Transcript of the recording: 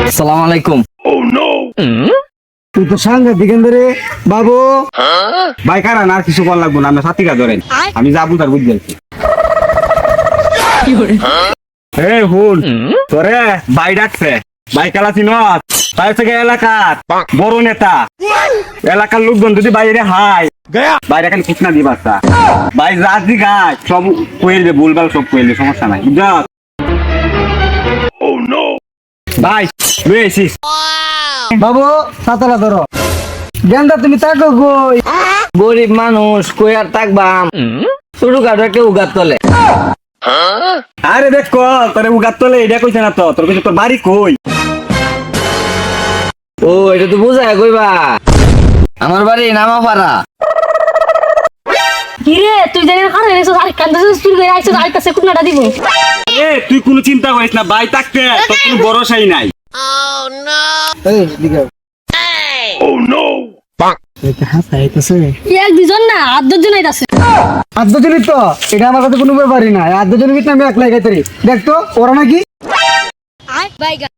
আসসালামু আলাইকুম। তুই তো সাঙ্গে দিকেন ধরে বাবু ভাই কারা না আর কিছু কর লাগবো না, আমরা সাথীকা ধরেন, আমি যাবো তার বুঝতে আছি। এই হুন তোরে ভাই ডাকছে, ভাই খেলা চিন তাই থেকে এলাকার বড় নেতা, এলাকার লোকজন যদি বাইরে হাই বাইরে খালি ঠিক না দিবাচ্ছা ভাই রাজি গায় সব কইলে ভুলভাল সব কইলে সমস্যা নাই বুঝছ ভাই লই আইছিস বাবু সাতারা ধরো গেন্দা তুমি তাকো কই গরিব মানুষ কই আর থাকবাম, ছোট কাটা কেউ গাত তলে। আরে দেখ তোরে উগাত তোলে এটা কইছে না তো, তোর কইছে তোর বাড়ি কই। ও এটা তো বুঝায় কইবা, আমার বাড়ি নামাপাড়া। কিরে তুই জানি কারে এসে আর কান্দা স্কুল গই আইছ আর কাছে কুনাটা দিব। এ তুই কোনো চিন্তা করিস না ভাই, থাকতে তোর কোনো ভরসাই নাই। এই দিকে এক দুজন না আট দশজন আইতাছে। আদ্যজনই তো এটা আমার কাছে কোনো ব্যাপারই নাই, আদ্যজনের ভিতরে আমি একলাই গাইতারি দেখ তো ওরা নাকি আয় বাইগা